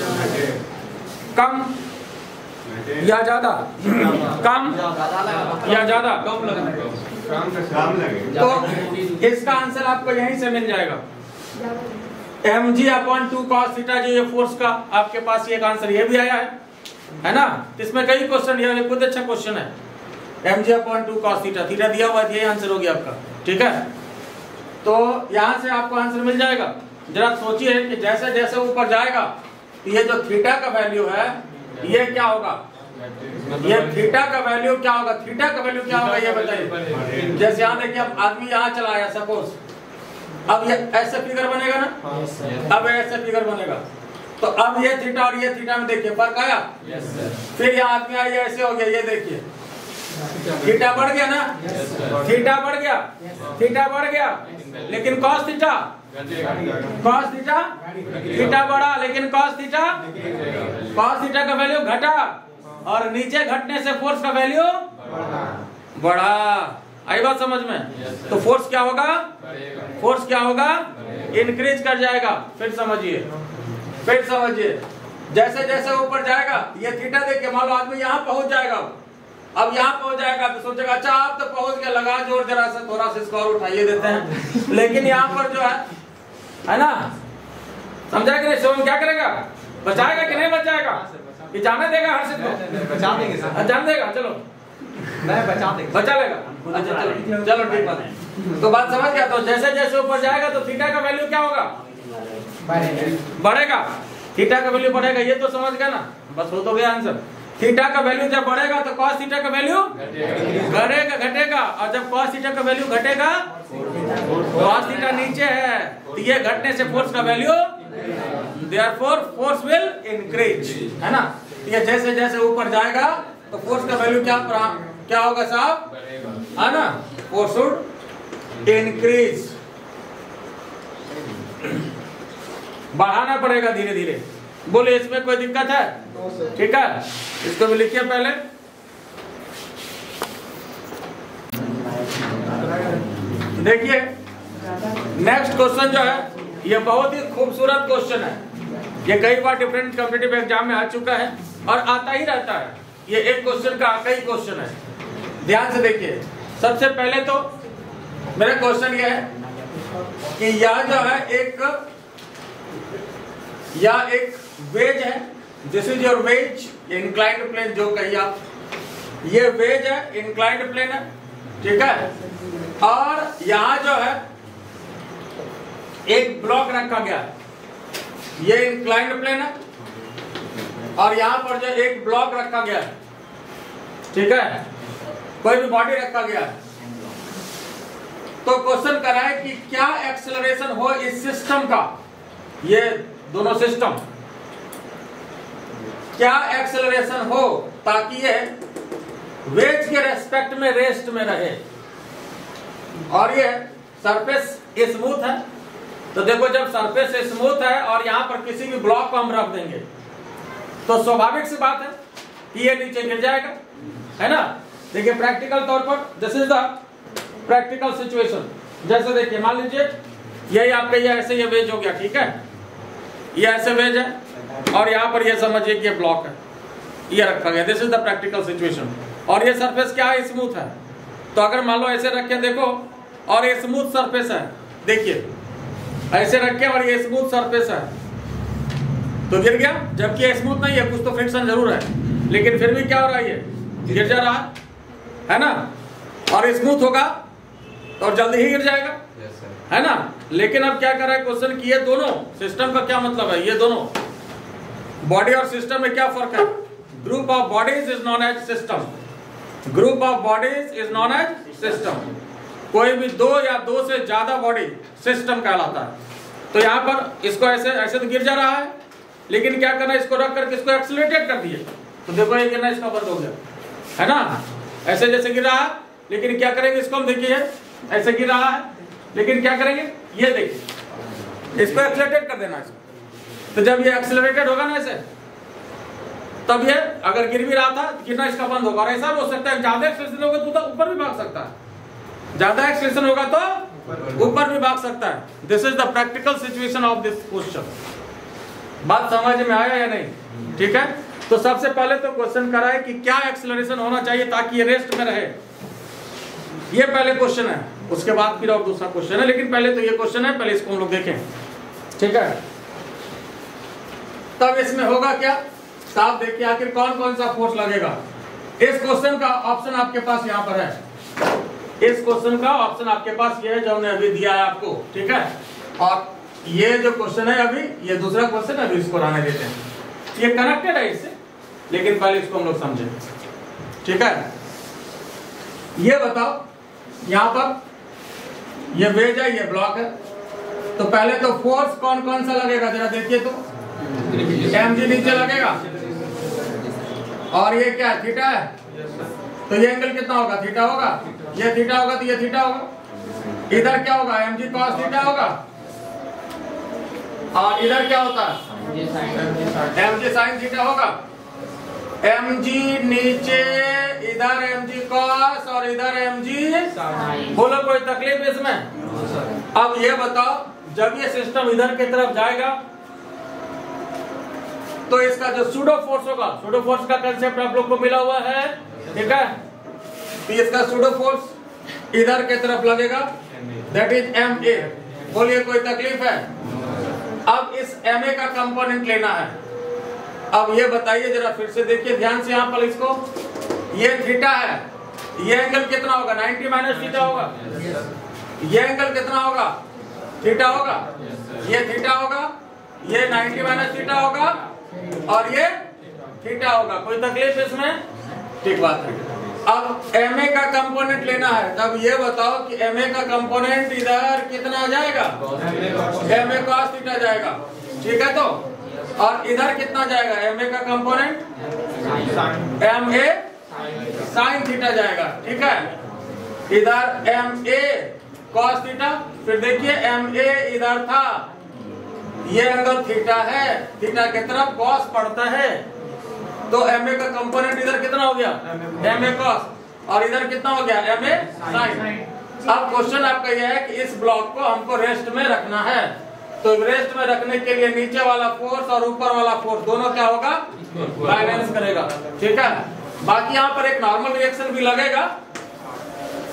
कम या ज्यादा, कम या ज्यादा, कम लगेगा। तो इसका आंसर आपको यहीं से मिल जाएगा, mg अपॉन 2 cos थीटा। जो ये फोर्स का आपके पास ये एक आंसर ये भी आया है ना। इसमें कई क्वेश्चन, ये खुद अच्छा क्वेश्चन है, mg upon 2 cos theta, theta दिया हुआ है, ये आंसर हो गया आपका। ठीक है, तो यहाँ से आपको आंसर मिल जाएगा। जरा सोचिए कि जैसे जैसे ऊपर जाएगा ये जो थीटा का वैल्यू है ये क्या होगा? ये थीटा का वैल्यू क्या होगा? थीटा का वैल्यू क्या होगा ये बताइए। जैसे यहाँ देखिए, अब आदमी यहाँ चला आया सपोज, अब ये ऐसे फिगर बनेगा ना, अब ऐसे फिगर बनेगा तो अब ये थीटा और ये थीटा में देखिए फर्क आया। फिर यहाँ आदमी आया ऐसे हो गया, ये देखिए थीटा बढ़ गया ना, थीटा बढ़ गया, थीटा बढ़ गया, लेकिन cos theta, cos theta, theta बढ़ा लेकिन cos थीटा, cos थीटा का वैल्यू घटा और नीचे घटने से फोर्स का वैल्यू बढ़ा। आई बात समझ में? तो फोर्स क्या होगा? फोर्स क्या होगा? इंक्रीज कर जाएगा। फिर समझिए, फिर समझिए, जैसे जैसे ऊपर जाएगा ये थीटा देखिए, मान लो आदमी यहाँ पहुंच जाएगा, अब यहाँ पहुंच जाएगा तो सोचेगा अच्छा आप तो पहुंच गया, लगा जोर जरा सा, थोड़ा सा इसको और उठाइए देते हैं। लेकिन यहाँ पर जो है ना, समझा कि नहीं? सोम क्या करेगा? बचाएगा कि नहीं बचाएगा? ये जाने देगा हर्षित को? बचा देंगे सर, जान देगा, चलो मैं बचा देगा, बचा लेगा। अच्छा चलो चलो ठीक बात। तो बात समझ गया। तो जैसे जैसे ऊपर जाएगा तो थीटा का वैल्यू क्या होगा? बढ़ेगा। थीटा का वैल्यू बढ़ेगा, ये तो समझ गया ना, बस हो तो गया आंसर। थीटा का वैल्यू जब बढ़ेगा तो cos थीटा का वैल्यू बढ़ेगा, घटेगा, और जब cos थीटा का वैल्यू घटेगा, cos थीटा नीचे है तो ये घटने से फोर्स का value, therefore force will increase, है ना। ये जैसे जैसे ऊपर जाएगा तो फोर्स का वैल्यू क्या होगा साहब? है ना, फोर्स वुड इंक्रीज, बढ़ाना पड़ेगा धीरे धीरे। बोले इसमें कोई दिक्कत है? ठीक है, इसको भी लिखिए पहले। देखिए नेक्स्ट क्वेश्चन जो है ये बहुत ही खूबसूरत क्वेश्चन है। ये कई बार डिफरेंट कॉम्पिटिटिव एग्जाम में आ चुका है और आता ही रहता है। ये एक क्वेश्चन का कई क्वेश्चन है, ध्यान से देखिए। सबसे पहले तो मेरा क्वेश्चन ये है कि यह जो है एक वेज है, this is your wedge, inclined plane जो कहिए आप, ये वेज है, इंक्लाइंड प्लेन है, ठीक है। और यहां जो है एक ब्लॉक रखा गया, ये इंक्लाइंड प्लेन है, और यहाँ पर जो एक ब्लॉक रखा गया है, ठीक है, कोई भी बॉडी रखा गया है, तो क्वेश्चन करा है कि क्या एक्सेलरेशन हो इस सिस्टम का, ये दोनों सिस्टम, क्या एक्सेलरेशन हो ताकि ये वेज के रेस्पेक्ट में रेस्ट में रहे, और ये सरफेस स्मूथ है। तो देखो जब सरफेस स्मूथ है और यहाँ पर किसी भी ब्लॉक को हम रख देंगे तो स्वाभाविक सी बात है कि ये नीचे गिर जाएगा, है ना। देखिए प्रैक्टिकल तौर पर this is the practical situation. जैसे देखिए मान लीजिए यही आपका ये ऐसे ये वेज हो गया, ठीक है, ये ऐसे वेज है और यहाँ पर ये समझिए कि ये ब्लॉक है, ये रखा गया, this is the practical situation. और ये सरफेस क्या है, स्मूथ है। तो अगर मान लो ऐसे रखें देखो, और ये स्मूथ सरफेस है, देखिए ऐसे रखें और ये स्मूथ सरफेस है, तो गिर गया, जबकि ये स्मूथ नहीं है, कुछ तो फ्रिक्शन जरूर है, लेकिन फिर भी क्या हो रहा है, ये गिर जा रहा है ना। और स्मूथ होगा तो जल्दी ही गिर जाएगा, है ना। लेकिन अब क्या कर रहा है क्वेश्चन कि ये दोनों सिस्टम का क्या मतलब है, ये दोनों बॉडी और सिस्टम में क्या फर्क है। Group of bodies is known as system, group of bodies is known as system. कोई भी दो या दो से ज्यादा बॉडी सिस्टम कहलाता है। तो यहाँ पर इसको ऐसे ऐसे तो गिर जा रहा है, लेकिन क्या करना है, इसको रख करके इसको एक्सीलरेटेड कर दिए, तो देखो ये गिरना इसका बंद हो गया, है ना। ऐसे जैसे गिर रहा है, लेकिन क्या करेंगे इसको हम देखिए ऐसे गिर रहा है, लेकिन क्या करेंगे ये देखिए इसको एक्सीलरेटेड कर देना इसको। तो जब ये एक्सीलरेटेड होगा ना ऐसे, तब ये अगर गिर भी रहा था गिरना इसका बंद होगा। और ऐसा भी हो सकता है ज्यादा एक्सीलरेशन होगा तो ऊपर भी भाग सकता है, ज्यादा एक्सीलरेशन होगा तो ऊपर भी भाग सकता है। This is the practical situation of this question. बात समझ में आया या नहीं, ठीक है। तो सबसे पहले तो क्वेश्चन करा है कि क्या एक्सीलरेशन होना चाहिए ताकि ये रेस्ट में रहे, ये पहले क्वेश्चन है। उसके बाद फिर और दूसरा क्वेश्चन है, लेकिन पहले तो ये क्वेश्चन है, पहले इसको हम लोग देखें, ठीक है। तब इसमें होगा क्या, साफ देखिए आखिर कौन कौन सा फोर्स लगेगा। इस क्वेश्चन का ऑप्शन आपके पास यहाँ पर है, इस क्वेश्चन का ऑप्शन आपके पास ये है जो हमने अभी दिया है आपको, ठीक है। और ये जो क्वेश्चन है अभी, ये दूसरा क्वेश्चन है, अभी इसको रहने देते हैं, ये कनेक्टेड है इससे, लेकिन पहले इसको हम लोग समझें, ठीक है। ये बताओ यहाँ पर ये वेज है, ये ब्लॉक है, तो पहले तो फोर्स कौन कौन सा लगेगा जरा देखिए तो, mg नीचे लगेगा, और ये क्या है, थीटा है, तो ये एंगल कितना होगा, थीटा होगा, ये थीटा होगा तो ये थीटा होगा। इधर क्या होगा, mg cos थीटा होगा, और इधर क्या होता है, mg sin थीटा होगा। mg नीचे, इधर mg cos और इधर mg, बोलो कोई तकलीफ इसमें। अब ये बताओ जब ये सिस्टम इधर की तरफ जाएगा तो इसका जो सूडो फोर्स होगा, सूडो फोर्स का कंसेप्ट आप लोग को मिला हुआ है, ठीक है। तो इसका सूडो फोर्स इधर की तरफ लगेगा, दैट इज ma। बोलिए कोई तकलीफ है। अब इस ma का कंपोनेंट लेना है। अब ये बताइए जरा फिर से देखिए ध्यान से यहाँ पर, इसको ये थीटा है, ये एंगल कितना होगा, 90 माइनस थीटा होगा। ये एंगल कितना होगा, थीटा होगा, ये थीटा होगा, ये 90 माइनस थीटा होगा, और ये थीटा होगा। कोई तकलीफ इसमें, ठीक बात है। अब ma का कंपोनेंट लेना है, तब ये बताओ कि ma का कंपोनेंट इधर कितना आ जाएगा, ma cos थीटा जाएगा, ठीक है। तो और इधर कितना जाएगा, ma का कंपोनेंट ma sin थीटा जाएगा, ठीक है। इधर ma cos थीटा, फिर देखिए ma इधर था, ये एंगल थीटा है, थीटा की तरफ cos पड़ता है, तो ma का कंपोनेंट इधर कितना हो गया, ma cos, और इधर कितना हो गया, ma sin। अब क्वेश्चन आपका यह है कि इस ब्लॉक को हमको रेस्ट में रखना है, तो रेस्ट में रखने के लिए नीचे वाला फोर्स और ऊपर वाला फोर्स दोनों क्या होगा, बैलेंस करेगा, ठीक है। बाकी यहाँ पर एक नॉर्मल रिएक्शन भी लगेगा,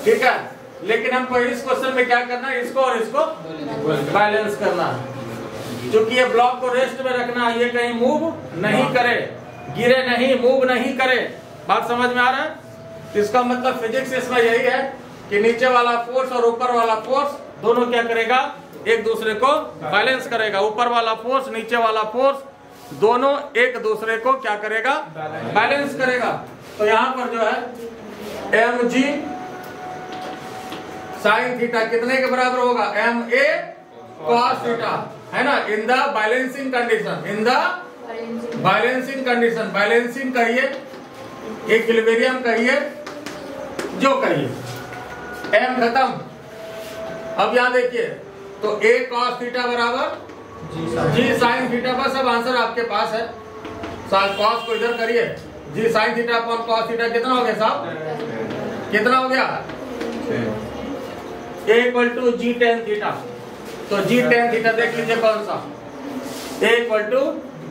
ठीक है, लेकिन हमको इस क्वेश्चन में क्या करना है, इसको और इसको बैलेंस करना है। क्योंकि ये ब्लॉक को रेस्ट में रखना है, ये कहीं मूव नहीं करे, गिरे नहीं, मूव नहीं करे। बात समझ में आ रहा है। इसका मतलब फिजिक्स इसमें यही है कि नीचे वाला फोर्स और ऊपर वाला फोर्स दोनों क्या करेगा, एक दूसरे को बैलेंस करेगा। ऊपर वाला फोर्स नीचे वाला फोर्स दोनों एक दूसरे को क्या करेगा, बैलेंस करेगा। तो यहां पर जो है mg साइन थीटा कितने के बराबर होगा, ma cos थीटा, है ना, in the balancing condition, in the balancing condition, balancing कहिए, इक्विलिब्रियम कहिए, जो कहिए, m खत्म। अब यहां देखिए तो a cos थीटा बराबर g sin थीटा, बस अब आंसर आपके पास है। cos को इधर करिए, g sin theta upon cos theta कितना हो गया साहब, कितना हो गया, a equal to g tan theta. तो g tan थीटा देख लीजिए कौन सा, a equal to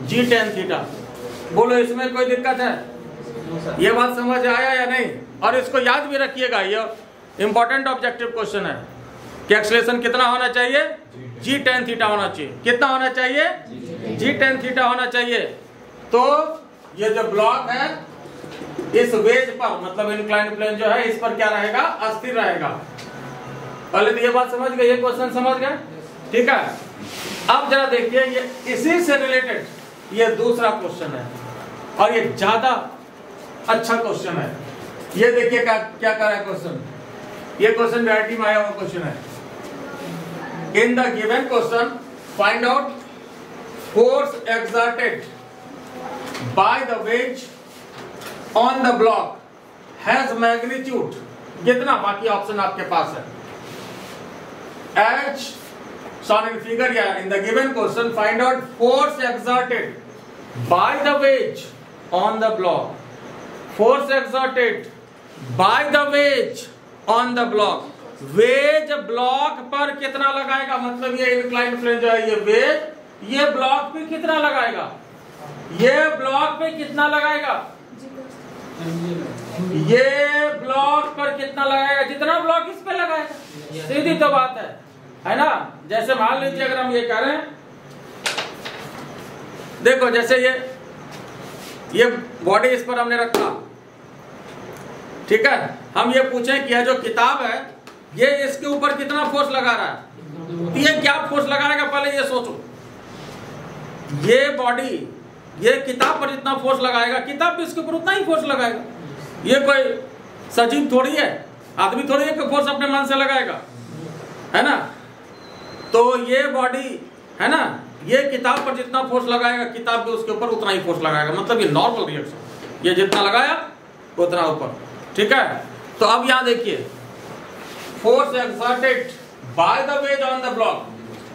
g tan theta. बोलो इसमें कोई दिक्कत है, ये बात समझ आया या नहीं। और इसको याद भी रखिएगा, ये इंपॉर्टेंट ऑब्जेक्टिव क्वेश्चन है कि एक्सेलरेशन कितना होना चाहिए, g tan थीटा होना चाहिए। कितना होना चाहिए, g tan थीटा होना चाहिए। तो ये जो ब्लॉक है इस वेज पर, मतलब इंक्लाइंड प्लेन जो है इस पर क्या रहेगा, अस्थिर रहेगा। पहले तो ये बात समझ गए, ये क्वेश्चन समझ गए, ठीक है। अब जरा देखिए ये इसी से रिलेटेड ये दूसरा क्वेश्चन है और ये ज्यादा अच्छा क्वेश्चन है। ये देखिए क्या क्या कर रहा है क्वेश्चन, ये क्वेश्चन वैरायटी में आया हुआ क्वेश्चन है। In the given question find out force exerted by the ways on the block has magnitude कितना, बाकी ऑप्शन आपके पास है। H shown in figure, yeah, in the given question find out force exerted by the wedge on the block, force exerted by the wedge on the block, wedge block पर कितना लगाएगा, मतलब ये inclined plane जो है ये veg, ये block पे कितना लगाएगा, ये ब्लॉक पे कितना लगाएगा, ये ब्लॉक पर कितना लगाएगा, जितना ब्लॉक इस पे लगाएगा, सीधी तो बात है ना। जैसे मान लीजिए अगर हम ये कह रहे हैं, देखो जैसे ये बॉडी इस पर हमने रखा, ठीक है, हम ये पूछें कि यह जो किताब है ये इसके ऊपर कितना फोर्स लगा रहा है, तो ये क्या फोर्स लगाएगा, पहले ये सोचो। ये बॉडी ये किताब पर जितना फोर्स लगाएगा, किताब भी इसके ऊपर उतना ही फोर्स लगाएगा। ये कोई सजीव थोड़ी है, आदमी थोड़ी है कि फोर्स अपने मन से लगाएगा, है ना। तो ये बॉडी है ना, ये किताब पर जितना फोर्स लगाएगा, किताब भी उसके ऊपर उतना ही फोर्स लगाएगा, मतलब ये नॉर्मल रिएक्शन, ये जितना लगाया उतना ऊपर, ठीक है। तो अब यहां देखिए force exerted by the ways on the block,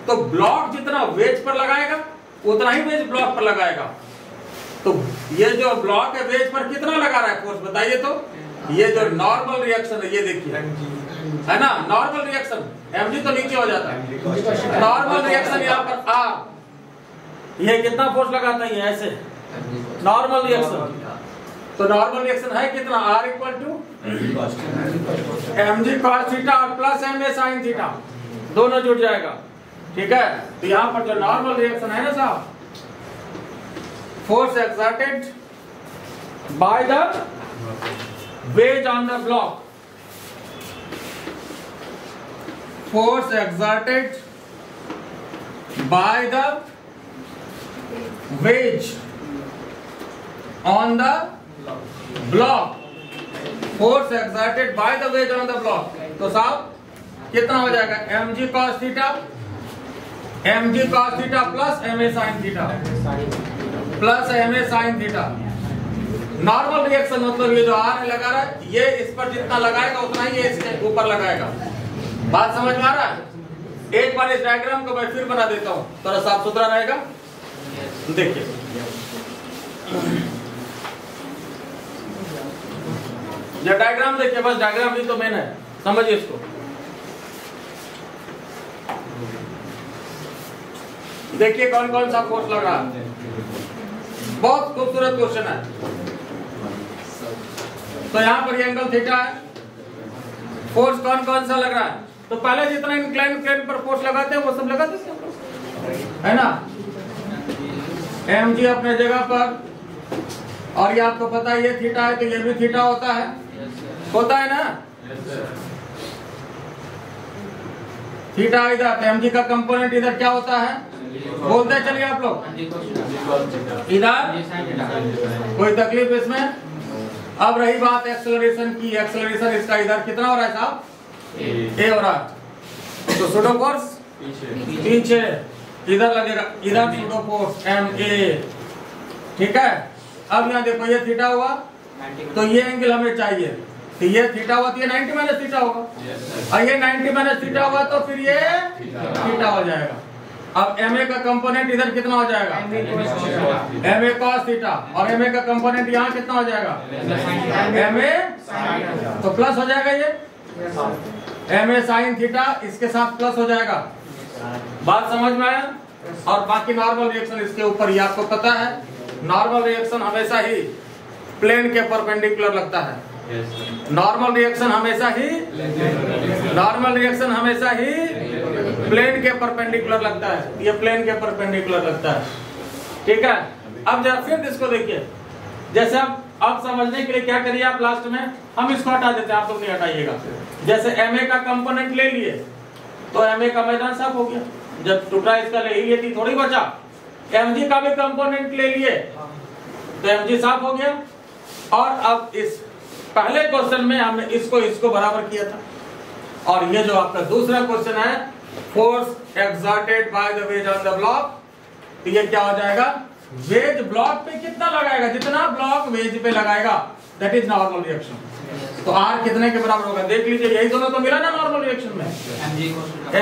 तो ब्लॉक जितना वेज पर लगाएगा उतना ही वेज ब्लॉक पर लगाएगा। तो ये जो ब्लॉक है वेज पर कितना लगा रहा है फोर्स, बताइए। तो ये जो नॉर्मल रिएक्शन है ये देखिए, है ना, नॉर्मल रिएक्शन, mg तो नीचे हो जाता है, नॉर्मल रिएक्शन यहाँ पर R, ये कितना फोर्स लगाता है, ये ऐसे नॉर्मल रिएक्शन। तो नॉर्मल रिएक्शन है कितना, R equal to mg cos theta और प्लस ma sin थीटा, दोनों जुड़ जाएगा, ठीक है। तो यहाँ पर जो नॉर्मल रिएक्शन है ना साहब, force exerted by the ways on the block, force exerted by the wedge on the block, force exerted by the wedge on the block। तो साहब कितना हो जाएगा, mg cos theta plus ma sin theta plus ma sin theta. Normal reaction मतलब ये जो R लगा रहा है, ये इस पर जितना लगाएगा उतना ही ये इसके ऊपर लगाएगा। बात समझ में आ रहा है। एक बार इस डायग्राम को मैं फिर बना देता हूं, थोड़ा साफ सुथरा रहेगा। देखिए ये डायग्राम देखिए, बस डायग्राम ही तो मेन है, समझिए इसको। देखिए कौन कौन सा फोर्स लग रहा है, बहुत खूबसूरत क्वेश्चन है। तो यहाँ पर ये एंगल थीटा है, फोर्स कौन कौन सा लग रहा है, तो पहले जितना इंक्लाइंड प्लेन पर फोर्स लगाते हैं वो सब लगा देते हैं, है ना। mg अपने जगह पर, और ये आपको पता है ये थीटा है तो ये भी थीटा होता है ना। थीटा इधर, तो mg का कंपोनेंट इधर क्या होता है, बोलते चलिए आप लोग। इधर कोई तकलीफ इसमें? अब रही बात एक्सेलरेशन की। एक्सेलरेशन इसका इधर कितना हो रहा है साहब? ए हो रहा है। तो सुडो फोर्स पीछे इधर लगेगा, इधर सुडो फोर्स MA। ठीक है। अब यहाँ देखो ये थीटा हुआ, तो ये एंगल हमें चाहिए, तो ये थीटा हुआ तो ये 90 माइनस थीटा होगा, और ये 90 माइनस थीटा होगा तो फिर ये थीटा हो जाएगा। अब MA का कंपोनेंट इधर कितना हो जाएगा? MA cos थीटा, और MA का कंपोनेंट यहाँ कितना हो जाएगा? MA, तो प्लस हो जाएगा ये MA sin थीटा, इसके साथ प्लस हो जाएगा। बात समझ में आया? और बाकी नॉर्मल रिएक्शन इसके ऊपर ही आपको पता है, नॉर्मल रिएक्शन हमेशा ही प्लेन के परपेंडिकुलर लगता है। नॉर्मल रिएक्शन हमेशा ही प्लेन के परपेंडिकुलर लगता है। ये प्लेन के परपेंडिकुलर लगता है। ठीक है। अब जरा फिर इसको देखिए, जैसे अब समझने के लिए क्या करिए आप, लास्ट में हम इसको हटा देते हैं, आप लोग नहीं हटाइएगा। जैसे MA का कंपोनेंट ले लिए तो MA का मैदान साफ हो गया, जब टुकड़ा इसका ले ही लिए थी थोड़ी बचा। MG का भी कंपोनेंट ले लिए तो MG साफ हो गया। और अब इस पहले क्वेश्चन में हमने इसको बराबर किया था, और ये जो आपका दूसरा क्वेश्चन है, force exerted by the ways on the block, तो ये क्या हो जाएगा? वेज ब्लॉक पे कितना लगाएगा, जितना ब्लॉक वेज पे लगाएगा, दैट इज नॉर्मल रिएक्शन। तो R कितने के बराबर होगा? देख लीजिए, यही दोनों तो मिला ना नॉर्मल रिएक्शन में,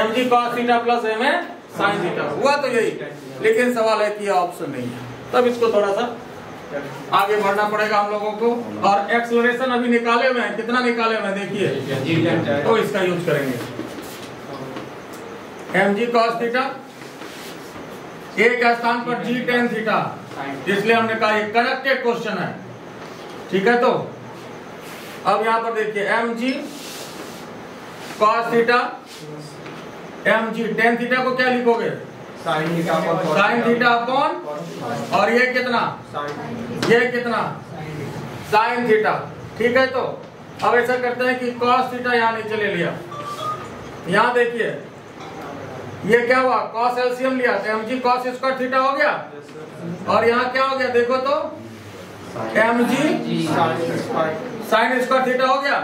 MG cos theta plus MA sin theta हुआ तो यही। लेकिन सवाल है कि ऑप्शन नहीं है, तब इसको थोड़ा सा आगे बढ़ना पड़ेगा हम लोगों को। और एक्सेलरेशन अभी निकाले हुए हैं, कितना निकाले हुए हैं देखिए, तो इसका यूज करेंगे। MG cos थीटा, A के स्थान पर G tan थीटा, इसलिए हमने कहा ये कनेक्टेड क्वेश्चन है। ठीक है। तो अब यहाँ पर देखिए MG cos theta, MG tan theta को क्या लिखोगे? साइन थीटा अपॉन, और ये कितना? Sine theta. ठीक है। तो अब ऐसा करते हैं कि cos थीटा यहाँ नीचे ले लिया। यहाँ देखिए ये क्या हुआ? cos एलसीएम लिया तो MG cos स्क्वायर थीटा हो गया, और यहाँ क्या हो गया देखो तो MG साइन स्क्वायर थीटा हो गया।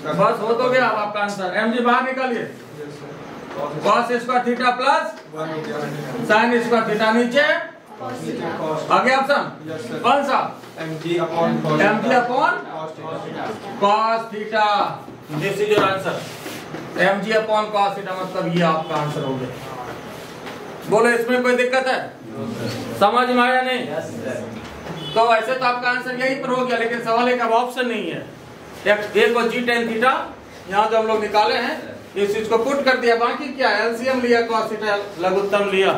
बस हो तो गया अब आपका आंसर। MG बाहर निकालिए, cos square theta plus sine square theta, नीचे आगे ऑप्शन कौन सा? MG upon cos theta, this is your answer. MG upon cos theta, मतलब ये आपका आंसर हो गया। बोलो इसमें कोई दिक्कत है? समझ में आया नहीं? तो ऐसे तो आपका आंसर यही पर हो गया, लेकिन सवाल है कि अब ऑप्शन नहीं है। एक को G tan थीटा यहाँ जो हम लोग निकाले हैं, इस चीज को पुट कर दिया, बाकी क्या है? एलसीएम लिया, cos थीटा लघुत्तम लिया,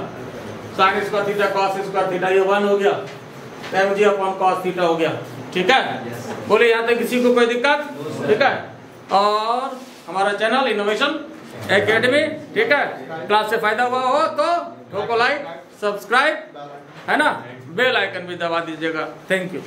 sin square theta cos square theta, ये 1 हो गया, MG अपॉन cos थीटा हो गया। ठीक है। बोले यहाँ तक किसी को कोई दिक्कत? ठीक है। और हमारा चैनल इनोवेशन एकेडमी, ठीक है, क्लास से फायदा हुआ हो तो ठोको लाइक, सब्सक्राइब, है ना, बेल आइकन भी दबा दीजिएगा। Thank you.